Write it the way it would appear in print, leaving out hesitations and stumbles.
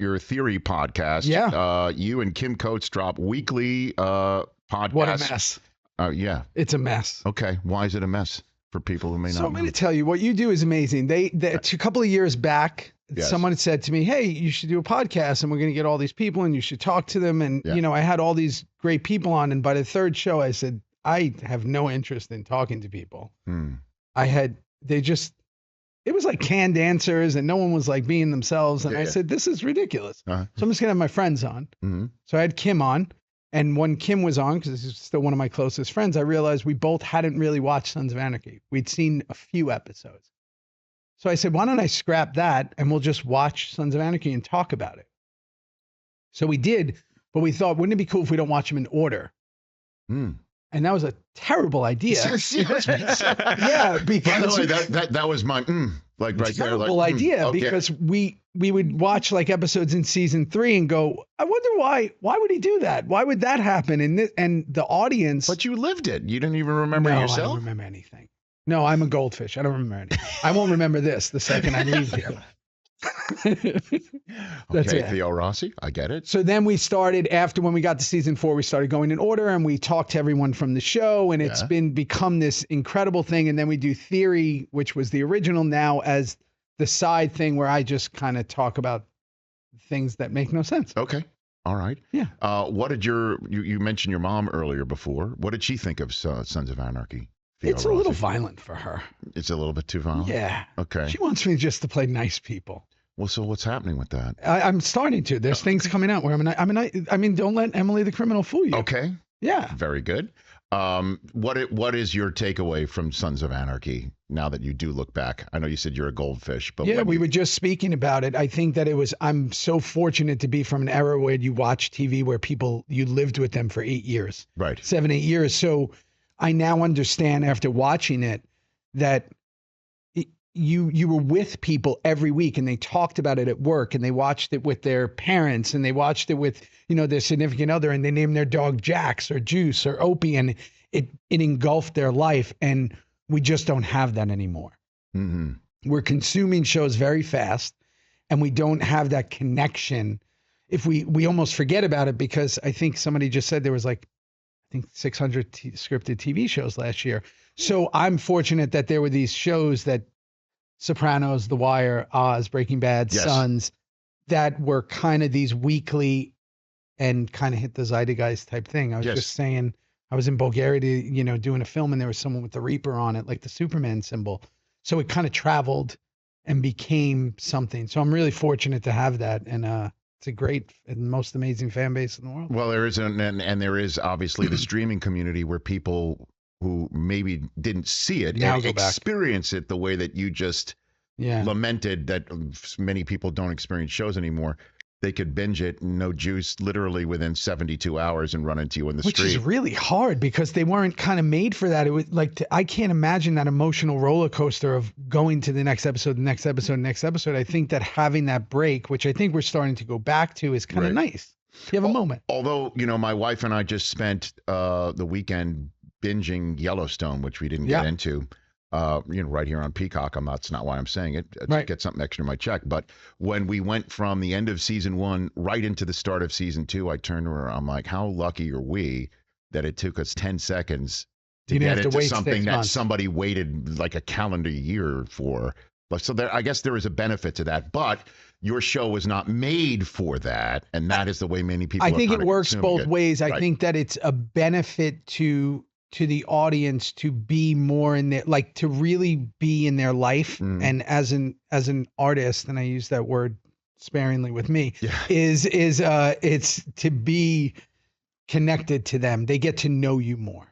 your Theory podcast. Yeah. You and Kim Coates drop weekly podcasts. What a mess. Yeah. It's a mess. Okay. Why is it a mess for people who may So not I'm know? going to tell you, what you do is amazing. A couple of years back, Yes. someone had said to me, hey, you should do a podcast and we're going to get all these people and you should talk to them. And, Yeah. you know, I had all these great people on. And by the third show, I said, I have no interest in talking to people. It was like canned answers and no one was like being themselves. And I said, this is ridiculous. So I'm just going to have my friends on. Mm-hmm. So I had Kim on. And when Kim was on, because this is still one of my closest friends, I realized we both hadn't really watched Sons of Anarchy. We'd seen a few episodes. So I said, why don't I scrap that and we'll just watch Sons of Anarchy and talk about it. So we did, but we thought, wouldn't it be cool if we don't watch them in order? Mm. And that was a terrible idea. Yeah, because by the way, that was my like right there. Like, terrible idea okay. because we would watch like episodes in season 3 and go, I wonder why would he do that? Why would that happen? And the audience. But you lived it. You didn't even remember yourself. I don't remember anything. No, I'm a goldfish. I don't remember anything. I won't remember this the second I leave here. That's okay, it. Theo Rossi, I get it. So then we started, after when we got to season 4, we started going in order and we talked to everyone from the show and it's become this incredible thing. And then we do Theory, which was the original, now as the side thing where I just kind of talk about things that make no sense. Okay. All right. Yeah. What did you mentioned your mom earlier before. What did she think of Sons of Anarchy? Theo It's Rossi? a little violent for her. It's a little bit too violent? Yeah. Okay. She wants me just to play nice people. Well, so what's happening with that? I'm starting to. There's things coming out where I mean, don't let Emily the criminal fool you. Okay. Yeah. Very good. What is your takeaway from Sons of Anarchy now that you do look back? I know you said you're a goldfish, but yeah, we were just speaking about it. I think that I'm so fortunate to be from an era where you watch TV where you lived with them for 8 years. Right. 7, 8 years. So I now understand after watching it that you were with people every week and they talked about it at work and they watched it with their parents and they watched it with, their significant other and they named their dog Jax or Juice or Opie and it engulfed their life. And we just don't have that anymore. Mm-hmm. We're consuming shows very fast and we don't have that connection. If we almost forget about it because I think somebody just said there was 600 scripted TV shows last year. So I'm fortunate that there were these shows that Sopranos, The Wire, Oz, Breaking Bad, Yes. Sons, that were kind of these weekly and kind of hit the zeitgeist type thing. I was just saying, I was in Bulgaria, doing a film and there was someone with the Reaper on it, like the Superman symbol. So it kind of traveled and became something. So I'm really fortunate to have that. And it's a great and most amazing fan base in the world. Well, there is, and there is obviously the streaming community where people who maybe didn't see it Now and go back. experience it the way that you just lamented that many people don't experience shows anymore. They could binge it, no juice, literally within 72 hours and run into you in the Which street. is really hard because they weren't kind of made for that. It was like, I can't imagine that emotional roller coaster of going to the next episode, the next episode, next episode. I think that having that break, which I think we're starting to go back to, is kind of nice. You have a moment. Although, my wife and I just spent the weekend binging Yellowstone, which we didn't get into, right here on Peacock. That's not why I'm saying it. Right. Get something extra in my check. But when we went from the end of season 1 right into the start of season 2, I turned to her. I'm like, how lucky are we that it took us 10 seconds to get into something that somebody waited like a calendar year for. So I guess there is a benefit to that. But your show was not made for that. And that is the way many people I think it works both ways. I think that it's a benefit to the audience to be more in their, like, to really be in their life. And as an artist, and I use that word sparingly with me, it's to be connected to them. They get to know you more.